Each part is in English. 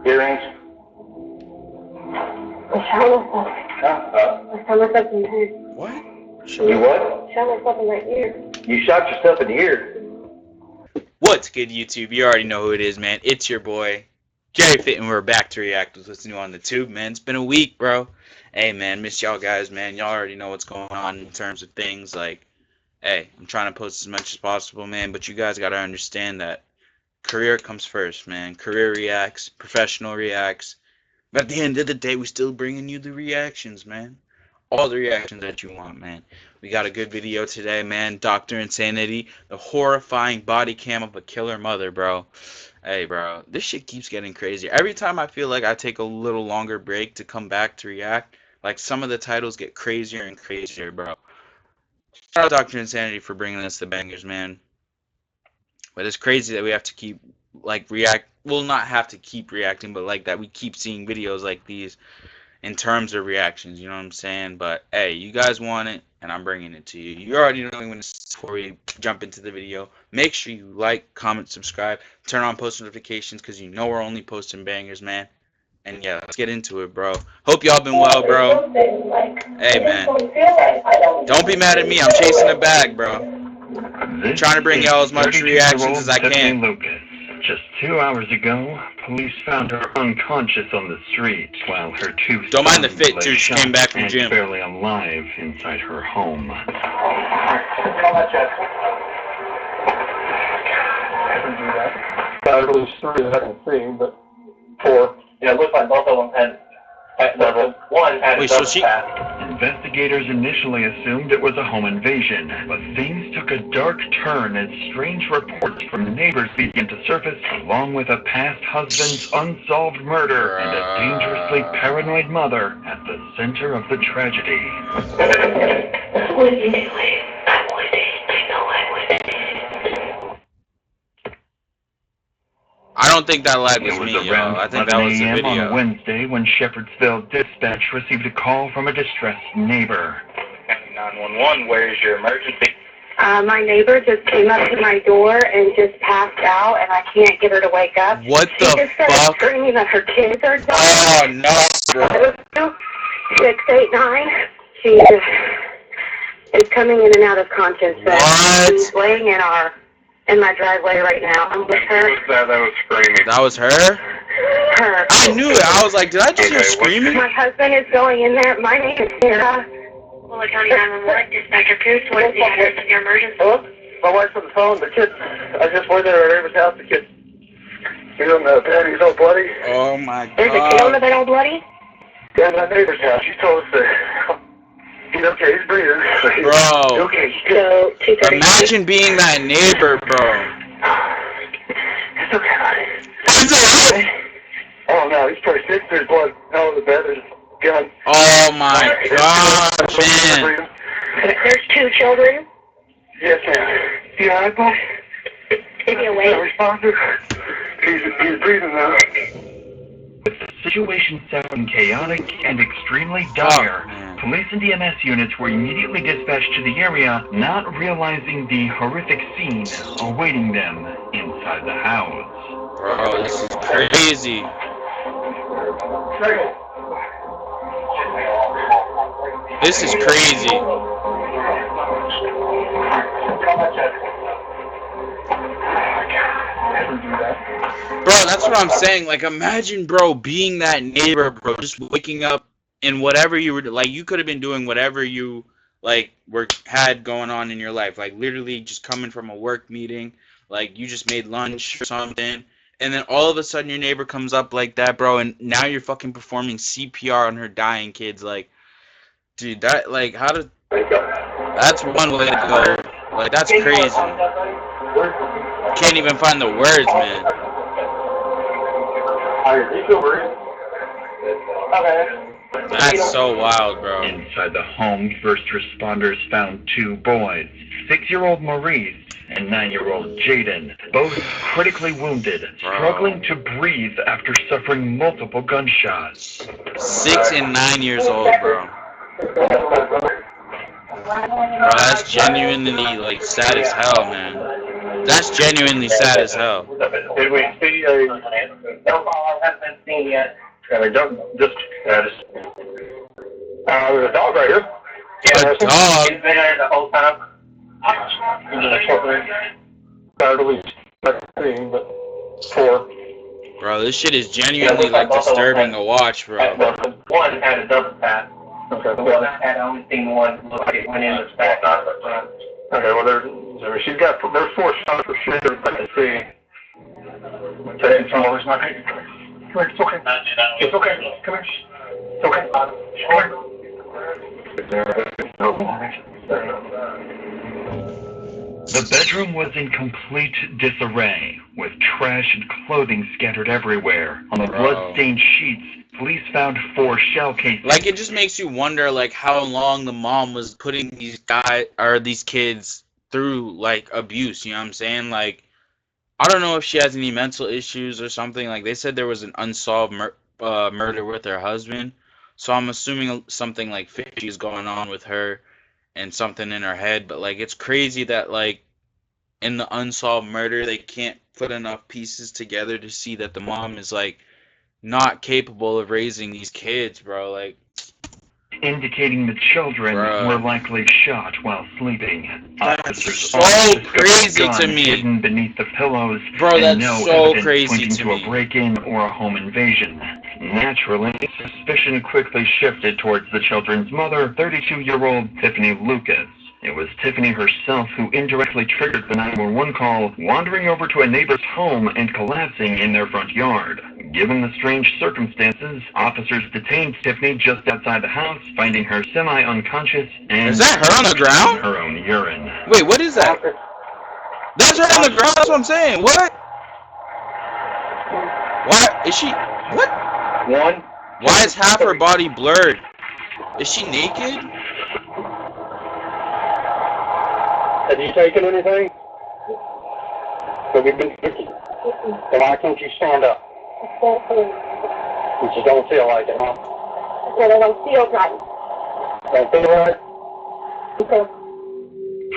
Earrings? I shot myself. I shot myself in the head. What? You what? I shot myself in my ear. You shot yourself in the ear? What's good, YouTube? You already know who it is, man. It's your boy, Jerry Fit, and we're back to react with what's new on the tube, man. It's been a week, bro. Hey, man, miss y'all guys, man. Y'all already know what's going on in terms of things. Like, hey, I'm trying to post as much as possible, man, but you guys got to understand that career comes first, man. Career reacts, professional reacts. But at the end of the day, we still bringing you the reactions, man. All the reactions that you want, man. We got a good video today, man. Dr. Insanity, the horrifying body cam of a killer mother, bro. Hey, bro, this shit keeps getting crazier. Every time I feel like I take a little longer break to come back to react, like some of the titles get crazier and crazier, bro. Shout out Dr. Insanity for bringing us the bangers, man. But it's crazy that we have to keep, like, not have to keep reacting, but like that we keep seeing videos like these in terms of reactions, you know what I'm saying? But hey, you guys want it, and I'm bringing it to you. You already know when before we jump into the video. Make sure you like, comment, subscribe, turn on post notifications, because you know we're only posting bangers, man. And yeah, let's get into it, bro. Hope y'all been well, bro. Hey, man. Don't be mad at me. I'm chasing a bag, bro. I'm trying to bring y'all as much reactions as I can. Lucas. Just 2 hours ago, police found her unconscious on the street, while her two Don't mind the sons fit, lay too. She shot came back from and gym. barely alive inside her home. Not really three that I can see, but four. Yeah, it looks like both of them had one had Wait, so she... Investigators initially assumed it was a home invasion, but things took a dark turn as strange reports from neighbors began to surface, along with a past husband's unsolved murder and a dangerously paranoid mother at the center of the tragedy. What are you doing? I know I would. I don't think that lag was It was me, around yo. I think that was the 11 a.m. video. on Wednesday when Shepherdsville Dispatch received a call from a distressed neighbor. 911, where is your emergency? My neighbor just came up to my door and just passed out, and I can't get her to wake up. What She the just started fuck? screaming that her kids are dying. Oh, no, bro. 689. She is coming in and out of consciousness. What? She's laying in my driveway right now. I'm with her. Who was that was screaming? That was her? Her. I knew it. I was like, did I just hear screaming? My husband is going in there. My name is Sarah. Fuller County 911, Dispatcher Cruz, what is the address of your emergency? Hello? My wife's on the phone. The kids, I just went there at our neighbor's house. The kids, he's on the bed. He's all bloody. Oh, my God. There's a kid on the bed all bloody? Yeah, my neighbor's house. She told us that he's okay. He's breathing. Bro. Okay. So, 2:30. Imagine being that neighbor, bro. It's okay, buddy. It's okay. Oh, no. He's probably sick. There's blood all over the bed. There's a gun. Oh, my God, man. There's 2 children. Yes, ma'am. You all right, boy? Is he awake? Responsive. He's breathing now. With the situation sounding chaotic and extremely dire, police and EMS units were immediately dispatched to the area, not realizing the horrific scene awaiting them inside the house. Bro, this is crazy. This is crazy. Bro, that's what I'm saying. Like, imagine, bro, being that neighbor, bro, just waking up in whatever you were, like, you could have been doing whatever you, like, had going on in your life. Like, literally just coming from a work meeting, like, you just made lunch or something, and then all of a sudden your neighbor comes up like that, bro, and now you're fucking performing CPR on her dying kids. Like, dude, that, like, that's one way to go. Like, that's crazy. Can't even find the words, man. That's so wild, bro. Inside the home, first responders found 2 boys, 6-year-old Maurice and 9-year-old Jaden, both critically wounded, struggling to breathe after suffering multiple gunshots. 6 and 9 years old, bro. Bro, that's genuinely, like, sad as hell, man. That's genuinely sad as hell. Did we see a... hasn't been seen yet. Yeah, they don't just. There's a dog right here. A dog? He's been there the whole time. Totally not seeing, but 4. Bro, this shit is genuinely like disturbing to watch, bro. One had a double pass. Okay. The one I had only seen one look like it went in the back. Okay, well there's there's 4 shots for sure I can see. It's not okay. Come here, it's okay. It's okay. Come here. It's okay. Come here. The bedroom was in complete disarray, with trash and clothing scattered everywhere. On the blood-stained sheets, police found 4 shell casings. Like, it just makes you wonder, like, how long the mom was putting these kids through, like, abuse, you know what I'm saying? Like, I don't know if she has any mental issues or something. Like, they said there was an unsolved murder with her husband, so I'm assuming something, like, fishy is going on with her and something in her head. But, like, it's crazy that, like, in the unsolved murder, they can't put enough pieces together to see that the mom is, like, not capable of raising these kids, bro. Like, indicating the children were likely shot while sleeping. That's so crazy to me. Hidden beneath the pillows, bro, and that's no so evidence crazy pointing to to me. a break-in or a home invasion. Naturally, suspicion quickly shifted towards the children's mother, 32-year-old Tiffany Lucas. It was Tiffany herself who indirectly triggered the 911 call, wandering over to a neighbor's home and collapsing in their front yard. Given the strange circumstances, officers detained Tiffany just outside the house, finding her semi-unconscious and Is that her on the ground? her own urine. Wait, what is that? That's her on the ground. That's what I'm saying. What? Why is she? What? Why is half her body blurred? Is she naked? Have you taken anything? Have you been drinking? Then why can't you stand up? You just don't feel like it, huh? Well, I don't feel right. Don't feel right? Okay.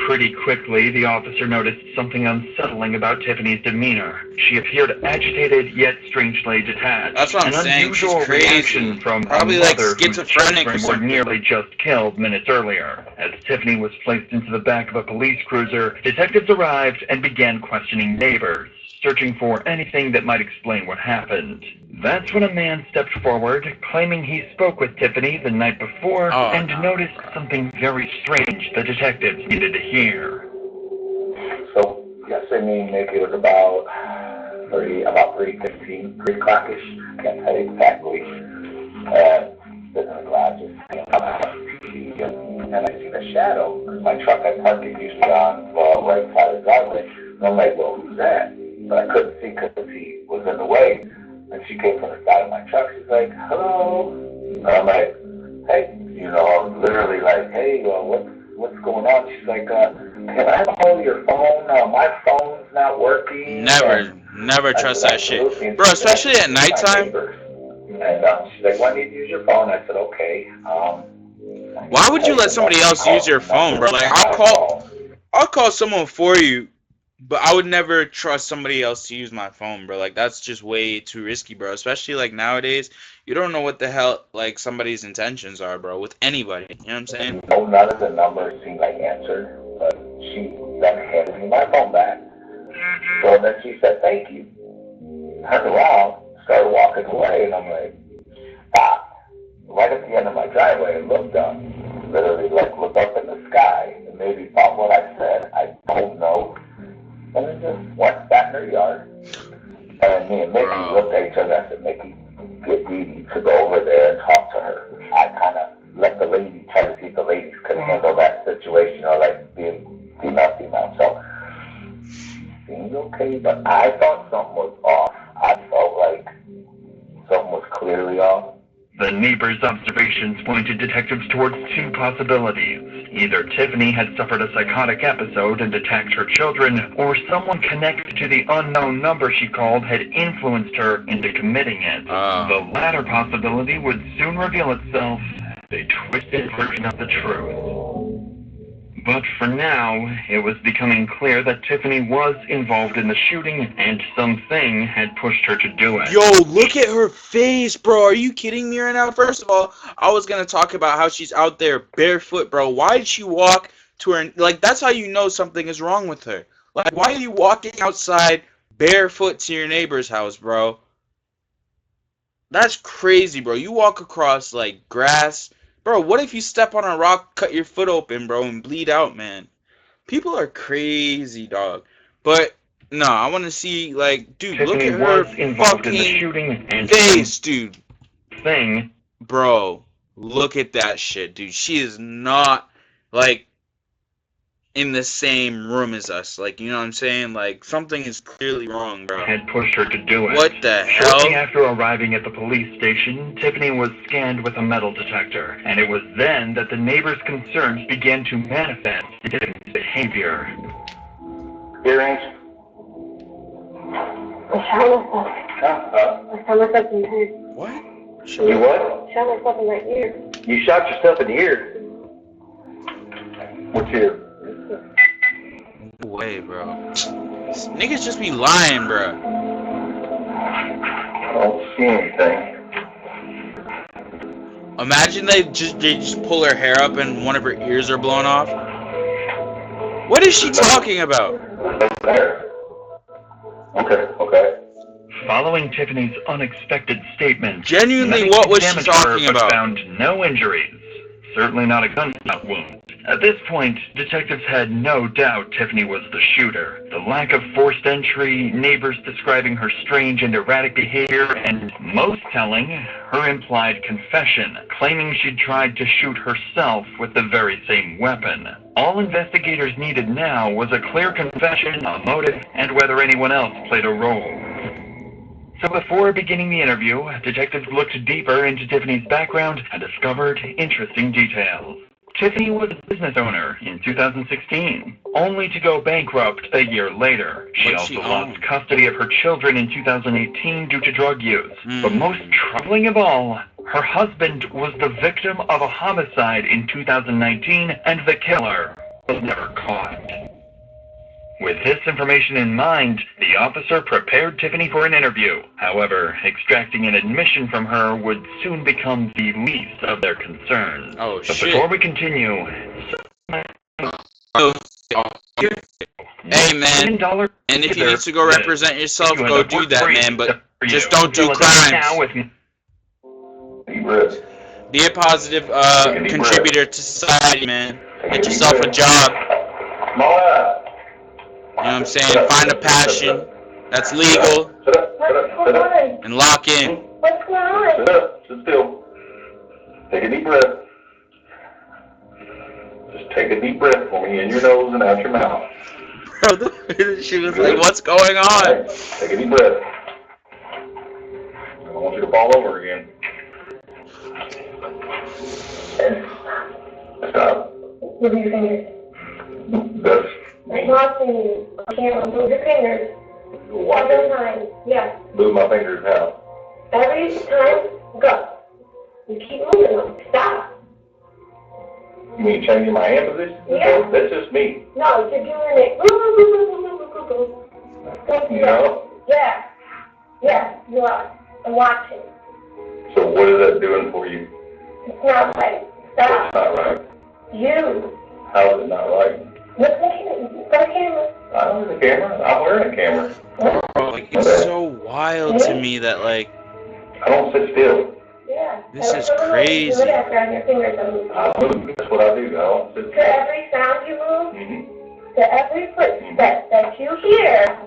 Pretty quickly, the officer noticed something unsettling about Tiffany's demeanor. She appeared agitated, yet strangely detached. That's what I'm An saying. She's unusual crazy. reaction from Probably a like mother whose schizophrenic or children were something. nearly just killed minutes earlier. As Tiffany was placed into the back of a police cruiser, detectives arrived and began questioning neighbors, searching for anything that might explain what happened. That's when a man stepped forward, claiming he spoke with Tiffany the night before and noticed something very strange the detectives needed to hear. So, yesterday, maybe it was about 3:15, 3 o'clock-ish, I can't tell you exactly. And sitting in the garage, and I see the shadow, because my truck I parked it usually on the right side of the driveway. And I'm like, well, who's that? But I couldn't see because he was in the way. And she came from the side of my truck. She's like, hello. And I'm like, hey, literally like, hey, what's going on? She's like, can I hold your phone? My phone's not working. Never trust that shit. Bro, especially at nighttime. And she's like, well, I need to use your phone. I said, okay. Why would you let somebody else use your phone, bro? Like, I'll call someone for you, but I would never trust somebody else to use my phone, bro. Like, that's just way too risky, bro. Especially, like, nowadays, you don't know what the hell, like, somebody's intentions are, bro, with anybody. You know what I'm saying? No, none of the numbers seemed like answered, but she then handed me my phone back. So then she said, thank you. Turned around, started walking away, and I'm like, stop. Right at the end of my driveway, I looked up, literally, like, looked up in the sky, and maybe thought what I said, I don't know. And then just went back in her yard. And me and Mickey looked at each other. I said, Mickey, get Dee Dee to go over there and talk to her. I kind of let the lady try to see if the ladies could handle that situation, or like being female. So, seems okay, but I thought something was off. I felt like something was clearly off. The neighbor's observations pointed detectives towards 2 possibilities. Either Tiffany had suffered a psychotic episode and attacked her children, or someone connected to the unknown number she called had influenced her into committing it. The latter possibility would soon reveal itself, a twisted version of the truth. But for now, it was becoming clear that Tiffany was involved in the shooting and something had pushed her to do it. Yo, look at her face, bro. Are you kidding me right now? First of all, I was going to talk about how she's out there barefoot, bro. Why did she walk to her? Like, that's how you know something is wrong with her. Like, why are you walking outside barefoot to your neighbor's house, bro? That's crazy, bro. You walk across, like, grass. Bro, what if you step on a rock, cut your foot open, bro, and bleed out, man? People are crazy, dog. But, no, I want to see, like, dude, Tiffany look at her was involved in the fucking shooting and face, dude. Thing. Bro, look at that shit, dude. She is not, like, in the same room as us. Like, you know what I'm saying? Like, something is clearly wrong, bro. Had pushed her to do it. What the Shortly hell? after arriving at the police station, Tiffany was scanned with a metal detector, and it was then that the neighbors' concerns began to manifest in Tiffany's behavior. Earrings? I shot myself. I shot myself in the head. What? You what? Shot myself in my ear. You shot yourself in the ear? Which ear? No way, bro. Niggas just be lying, bro. I don't see anything. Imagine they just pull her hair up and one of her ears are blown off. What is she talking about? There. Okay. Following Tiffany's unexpected statement, Genuinely, medics what was she examined her talking but about? found no injuries. Certainly not a gunshot wound. At this point, detectives had no doubt Tiffany was the shooter. The lack of forced entry, neighbors describing her strange and erratic behavior, and most telling, her implied confession, claiming she'd tried to shoot herself with the very same weapon. All investigators needed now was a clear confession, a motive, and whether anyone else played a role. So before beginning the interview, detectives looked deeper into Tiffany's background and discovered interesting details. Tiffany was a business owner in 2016, only to go bankrupt a year later. She What'd also she lost own? custody of her children in 2018 due to drug use. But most troubling of all, her husband was the victim of a homicide in 2019, and the killer was never caught. With this information in mind, the officer prepared Tiffany for an interview. However, extracting an admission from her would soon become the least of their concerns. Oh, But shit. before we continue, Hey, man. $1 And if you need to go represent yourself, You go end up do work that, for you. man. But For just you. don't do Fill it out now crimes. with me. Deep breaths. Be a positive contributor to society, man. Get yourself a job. Small out. You know what I'm saying? Find a passion that's legal Sit up. and lock in. What's going on? Sit up. Sit still. Take a deep breath. Just take a deep breath for me in your nose and out your mouth. Bro, she was like, what's going on? Right. Take a deep breath. I don't want you to fall over again. Stop. Move your fingers. That's I'm watching you. I can't move your fingers. watch Every it. time. Yeah. Move my fingers now. Every time. Go. You keep moving them. Stop. You mean changing my hand position? Yeah. That's just me. No, you're doing it. No. Yeah. Yeah, you are. I'm watching. So what is that doing for you? It's not right. That's Stop. not right. You. How is it not right? Look at the camera. I don't have a camera. I'm wearing a camera. Bro, like, it's so wild to me that, like, I don't sit still. Yeah. This is crazy. Do it after on your fingers and move. I move. That's what I do. I don't sit To still. every sound you move, Mm-hmm. to every footstep that you hear,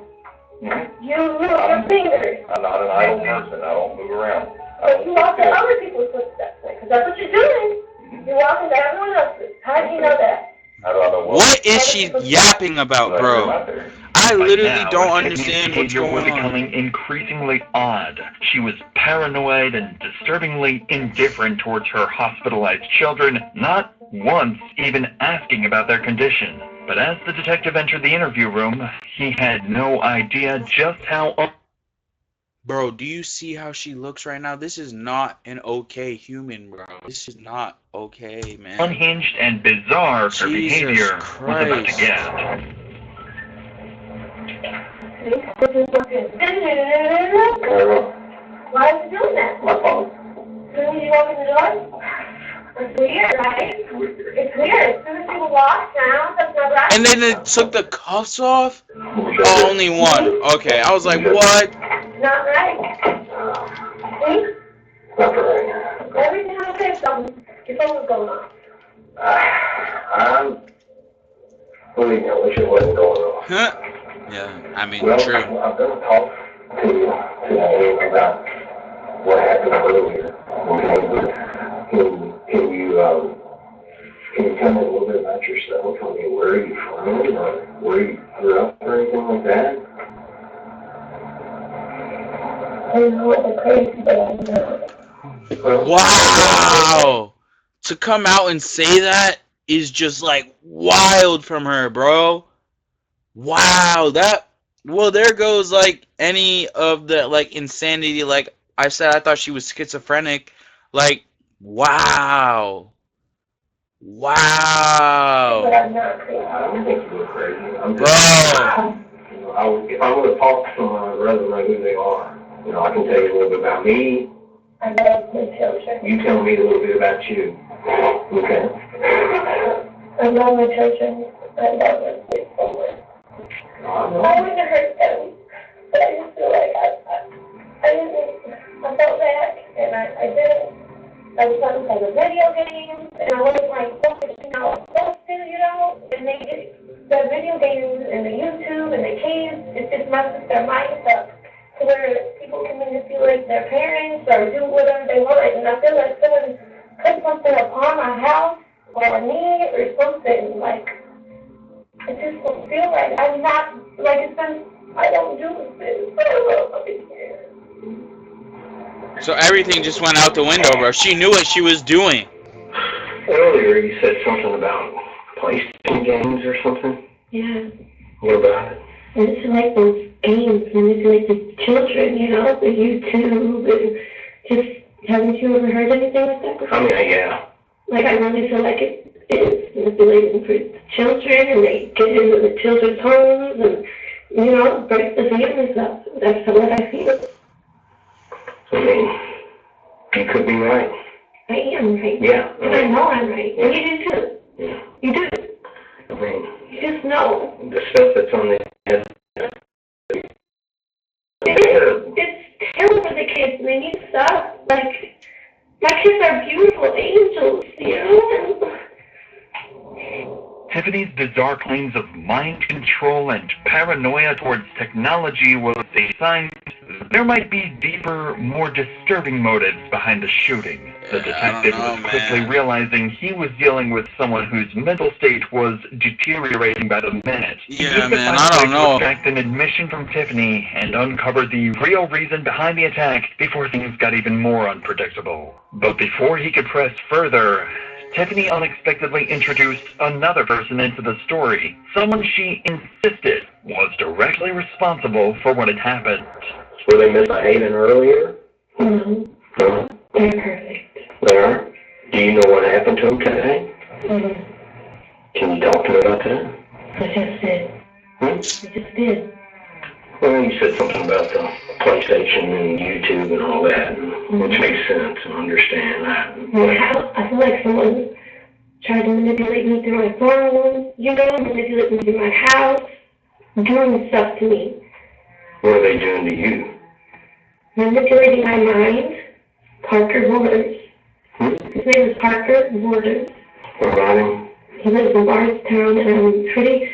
Mm-hmm. you move your fingers. I'm not an idle person. I don't move around. But you walk in other people's footsteps, because that's what you're doing. You walk into everyone else's. How do you know that? How do I know what is she yapping about, bro? I literally By now, don't Tiffany's understand what's behavior was going on. becoming increasingly odd. She was paranoid and disturbingly indifferent towards her hospitalized children, not once even asking about their condition. But as the detective entered the interview room, he had no idea just how Bro, do you see how she looks right now? This is not an okay human, bro. This is not okay, man. Unhinged and bizarre her Jesus behavior Christ. was about to get. Why are you doing that? My phone. As soon as you open the door? It's weird, right? It's weird. As soon as people walk down, that's not right. And then it took the cuffs off? Oh, only one. Okay, I was like, what? Not right. See? Not right. Every time I say something, your phone was going off. Believe me, I wish it wasn't going on. Huh? Yeah, I mean, Well, true. I'm going to talk to you about what happened earlier. Can you tell me a little bit about yourself? Tell me where are you from, or where you grew up, or anything like that? I know what the crazy thing is. Wow! To come out and say that is just like wild from her, bro. Wow, well, there goes like any of the like insanity. Like I said, I thought she was schizophrenic. Like, wow. Wow. But I'm not crazy. I don't think you're crazy. I'm Bro. just, if I'm going to talk to someone, I'd rather know who they are. I can tell you a little bit about me. I love my children. You tell me a little bit about you. Okay? I love my children. I love them so much. I wouldn't hurt them, but I just feel like I felt bad, and I didn't. I was trying to play the video games, and I wasn't like focused, I'm supposed to, and they get the video games and the YouTube and the kids, it just messes their minds up to where people can manipulate their parents or do whatever they want, and I feel like someone put something upon my house or me or something, like, I just don't feel right. I'm not, like, it's been, I don't do this. So everything just went out the window, bro. She knew what she was doing. Earlier you said something about PlayStation games or something? Yeah. What about it? It's like those games, manipulate the children, the YouTube, and just, haven't you ever heard anything like that before? I mean, yeah. Like, I really feel like it is manipulating for the children, and they get into the children's homes, and, break the families up. That's what I feel. I mean, you could be right. I am right. Yeah. And I know I'm right. And you do too. Yeah. You do. I mean, You just know. the stuff that's on the internet. It's terrible for the kids. They need to stop. Like, my kids are beautiful angels, Tiffany's bizarre claims of mind control and paranoia towards technology was a sign there might be deeper, more disturbing motives behind the shooting. The detective was quickly realizing he was dealing with someone whose mental state was deteriorating by the minute. Yeah, man, I don't know. He extract an admission from Tiffany and uncovered the real reason behind the attack before things got even more unpredictable. But before he could press further, Tiffany unexpectedly introduced another person into the story, someone she insisted was directly responsible for what had happened. Were they misbehaving earlier? No. No? They're perfect. They are? Do you know what happened to them today? Can you talk to me about that? I just did. I just did. Well, you said something about the PlayStation and YouTube and all that, which makes sense and understand that. I feel like someone tried to manipulate me through my phone, manipulate me through my house, doing stuff to me. What are they doing to you? Manipulating my mind. Parker Borders. His name is Parker Borders. What about him? He lives in Bardstown, and I'm pretty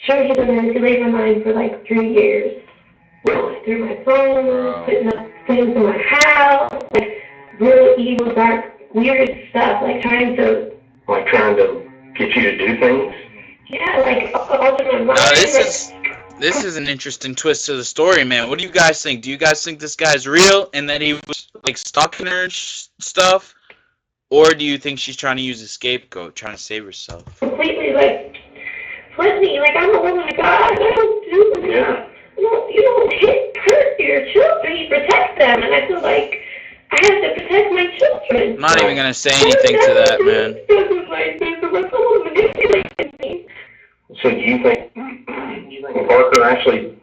sure he's been manipulating my mind for like 3 years. Really? Through my phone, putting up things in my house, like real evil, dark, weird stuff, like trying to... Like trying to get you to do things? Yeah, like alter my mind. This is an interesting twist to the story, man. What do you guys think? Do you guys think this guy's real and that he was like stalking her and stuff? Or do you think she's trying to use a scapegoat, trying to save herself? Completely, like, flip me, like I'm a woman of God, I don't do this. Yeah. well, you don't hurt your children, you protect them, and I feel like I have to protect my children. I'm not even gonna say anything to that, man. So do you think Parker actually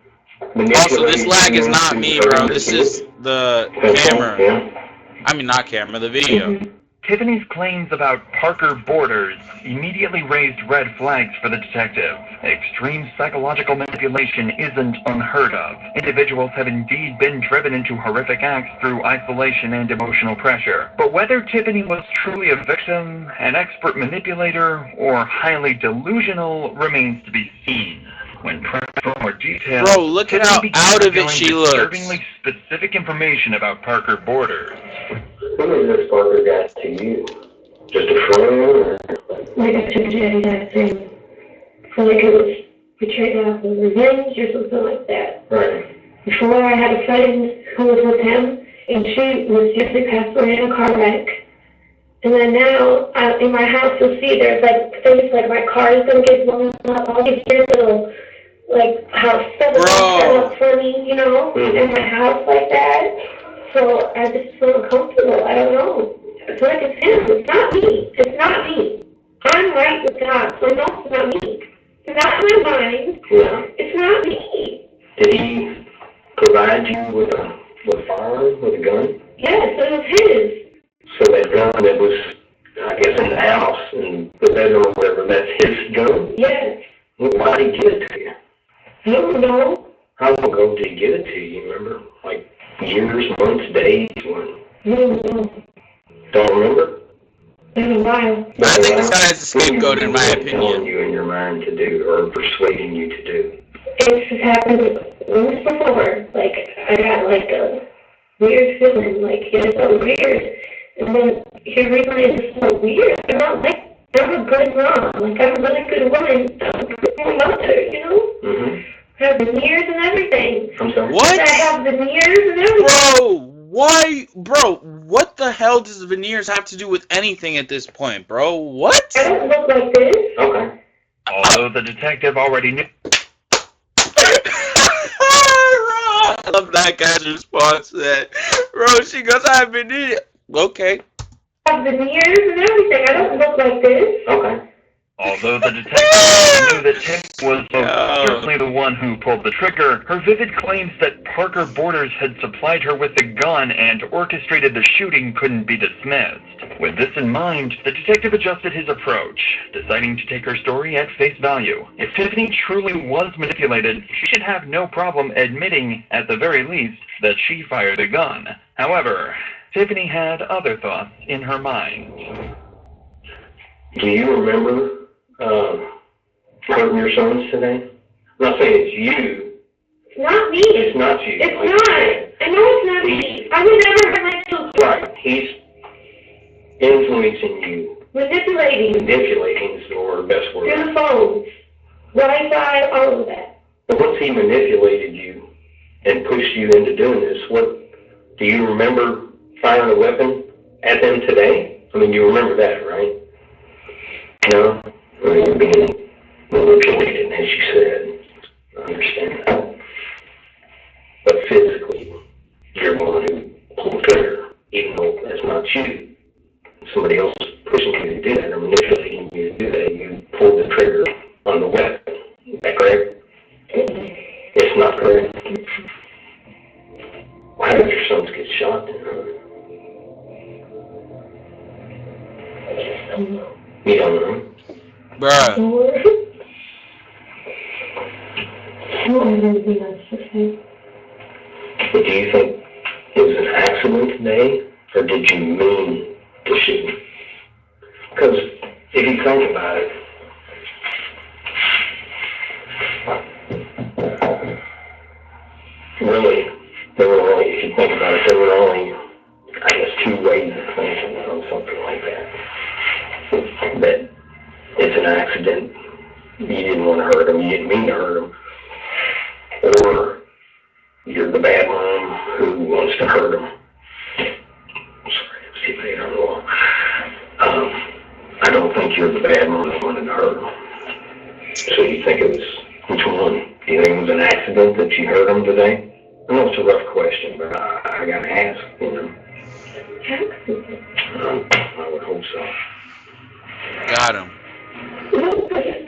manipulated? Also, this lag is not me, bro. This is the camera. Yeah. I mean, not camera, the video. Tiffany's claims about Parker Borders immediately raised red flags for the detective. Extreme psychological manipulation isn't unheard of. Individuals have indeed been driven into horrific acts through isolation and emotional pressure. But whether Tiffany was truly a victim, an expert manipulator, or highly delusional remains to be seen. When pressed for more details, Bro, look at how out of it she looks. Disturbingly specific information about Parker Borders. Who is this Parker guy to you? Just a friend, or? Like I took Jenny that thing. So like it was portrayed out of revenge or something like that. Right. Before I had a friend who was with him, and she was just passed away in a car wreck. And then now, in my house, you'll see there's like things like my car is gonna get blown up, all these weird little, like, how stuff is set up for me, you know, in my house like that. So I just feel uncomfortable. I don't know. I feel like it's him. It's not me. It's not me. I'm right with God, so no, it's not me. It's not in my mind. Yeah. It's not me. Did he provide you with a firearm, with a gun? Yes, it was his. So that gun that was, I guess, in the house, in the bedroom or whatever, that's his gun? Yes. Well, why did he give it to you? I don't know. How long ago did he give it to you, you remember? Like years, months, days, when? I don't know. Don't remember? It's been a while. I think this guy has a scapegoat, in my Telling opinion. you in your mind to do, or persuading you to do. It's happened once before. Like, I got like a weird feeling, like, it's so weird. And then here recently it's so weird. I'm not like, I'm a good mom. Like, I'm a really good woman. I'm a good mother, you know? Mm-hmm. I have veneers and everything. I'm sorry? What? I have veneers and everything. Bro, why? Bro, what the hell does veneers have to do with anything at this point, bro? What? I don't look like this. Okay. Although the detective already knew. I love that guy's response to that. Bro, she goes, I've been in it. Okay. I have veneers and everything. I don't look like this. Okay. Although the detective knew that Tim was most certainly the one who pulled the trigger, her vivid claims that Parker Borders had supplied her with the gun and orchestrated the shooting couldn't be dismissed. With this in mind, the detective adjusted his approach, deciding to take her story at face value. If Tiffany truly was manipulated, she should have no problem admitting, at the very least, that she fired the gun. However, Tiffany had other thoughts in her mind. Do you remember hurting your sons today? I'm not saying it's you. It's not me. It's not you. It's not. I know it's not me. I would never hurt my children. Right. He's influencing you. Manipulating. Manipulating is the best word. Through the phones. Wi-Fi, all of that. But once he manipulated you and pushed you into doing this, do you remember firing a weapon at them today? I mean, you remember that, right? No? Well, you're being manipulated, as you said. I understand that. But physically, you're the one who pulled the trigger, even though that's not you. Somebody else is pushing you to do that or manipulating you to do that. You pulled the trigger on the weapon. Is that correct? It's not correct. Why did your sons get shot then, huh? You don't know? Bruh. But do you think it was an accident today, or did you mean to shoot? Because if you think about it, really, if you think about it, there were only, I guess, two ways of thinking on something like that. That it's an accident, you didn't want to hurt them, you didn't mean to hurt them, or you're the bad mom who wants to hurt them. Sorry, see if I get on the wall. I don't think you're the bad mom that wanted to hurt them. So you think it was, which one? Do you think it was an accident? accident that you heard them today? I know it's a rough question, but I gotta ask, you know. I would hope so. Got him.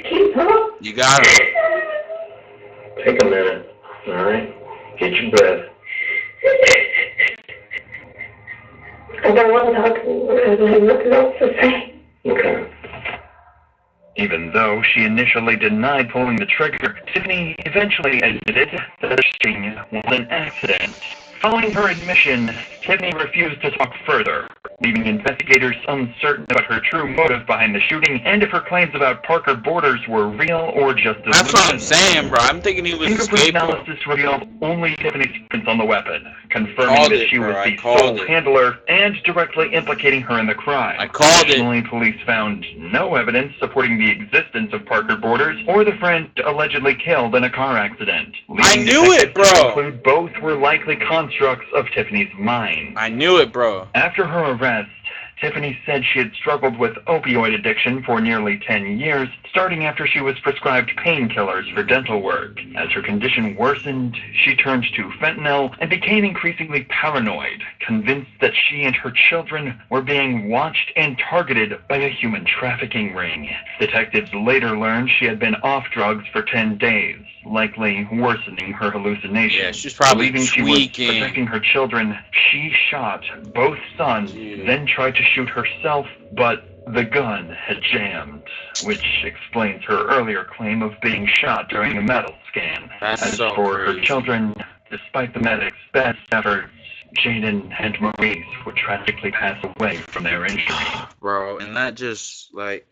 Keep up. You got him. Take a minute, alright? Get your breath. I don't want to talk to you. I have nothing else to say. Okay. Even though she initially denied pulling the trigger, Tiffany eventually admitted that the shooting was an accident. Following her admission, Tiffany refused to talk further, leaving investigators uncertain about her true motive behind the shooting and if her claims about Parker Borders were real or just delusion. That's what I'm saying, bro. I'm thinking he was Fingerprint escaping. analysis revealed only Tiffany's prints on the weapon, confirming Called that it, she bro. was I the called sole it. handler and directly implicating her in the crime. I called it. Additionally, police found no evidence supporting the existence of Parker Borders or the friend allegedly killed in a car accident. I knew it, bro. To conclude both were likely constructs of Tiffany's mind. I knew it, bro. After her arrest, Tiffany said she had struggled with opioid addiction for nearly 10 years, starting after she was prescribed painkillers for dental work. As her condition worsened, she turned to fentanyl and became increasingly paranoid, convinced that she and her children were being watched and targeted by a human trafficking ring. Detectives later learned she had been off drugs for 10 days, likely worsening her hallucinations. Yeah, she's probably Believing she was tweaking. protecting her children, she shot both sons, then tried to shoot herself, but the gun had jammed, which explains her earlier claim of being shot during a metal scan. That's As so for crazy. her children, despite the medics' best efforts, Jaden and Maurice would tragically pass away from their injuries. Bro, and that just, like,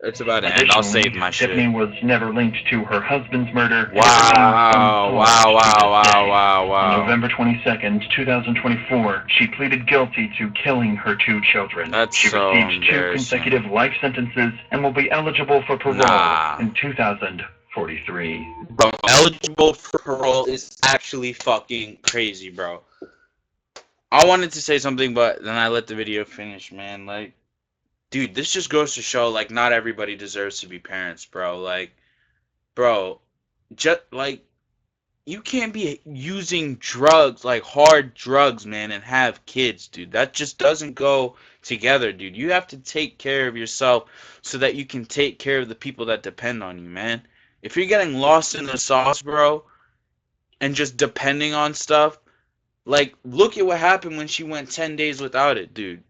it's about to end. I'll save my shit. Tiffany was never linked to her husband's murder. Wow, wow. On November 22nd, 2024, she pleaded guilty to killing her two children. That's she so received 2 embarrassing. consecutive life sentences and will be eligible for parole in 2043. Bro, eligible for parole is actually fucking crazy, bro. I wanted to say something, but then I let the video finish, man. Like, dude, this just goes to show, like, not everybody deserves to be parents, bro. Like, bro, just, like, you can't be using drugs, like, hard drugs, man, and have kids, dude. That just doesn't go together, dude. You have to take care of yourself so that you can take care of the people that depend on you, man. If you're getting lost in the sauce, bro, and just depending on stuff, like, look at what happened when she went 10 days without it, dude.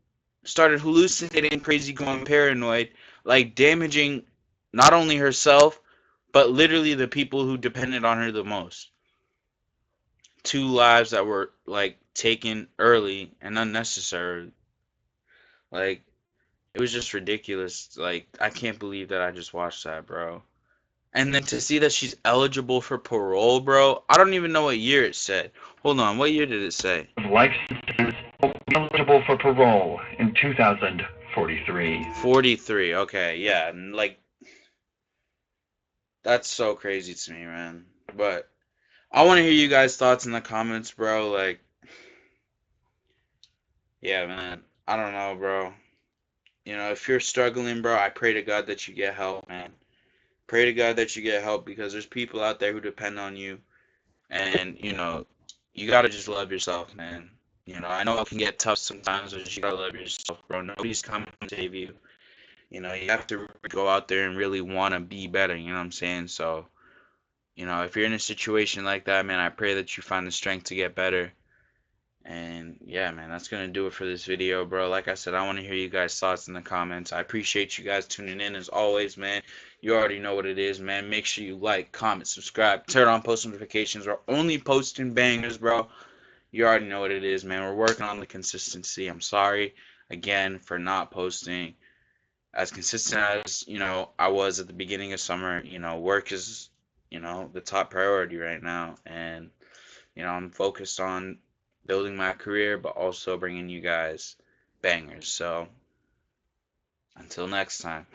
Started hallucinating, crazy, going paranoid, like, damaging not only herself, but literally the people who depended on her the most. 2 lives that were, like, taken early and unnecessary. Like, it was just ridiculous. Like, I can't believe that I just watched that, bro. And then to see that she's eligible for parole, bro. I don't even know what year it said. Hold on, what year did it say? Life sentences will be eligible for parole in 2043. 43, okay, yeah. And, like, that's so crazy to me, man. But I want to hear you guys' thoughts in the comments, bro. Like, yeah, man. I don't know, bro. You know, if you're struggling, bro, I pray to God that you get help, man. Pray to God that you get help, because there's people out there who depend on you. And, you know, you got to just love yourself, man. You know, I know it can get tough sometimes, but you got to love yourself, bro. Nobody's coming to save you. You know, you have to go out there and really want to be better, you know what I'm saying? So, you know, if you're in a situation like that, man, I pray that you find the strength to get better. And, yeah, man, that's going to do it for this video, bro. Like I said, I want to hear you guys' thoughts in the comments. I appreciate you guys tuning in, as always, man. You already know what it is, man. Make sure you like, comment, subscribe, turn on post notifications. We're only posting bangers, bro. You already know what it is, man. We're working on the consistency. I'm sorry, again, for not posting as consistent as, you know, I was at the beginning of summer. You know, work is, you know, the top priority right now. And, you know, I'm focused on building my career, but also bringing you guys bangers. So, until next time.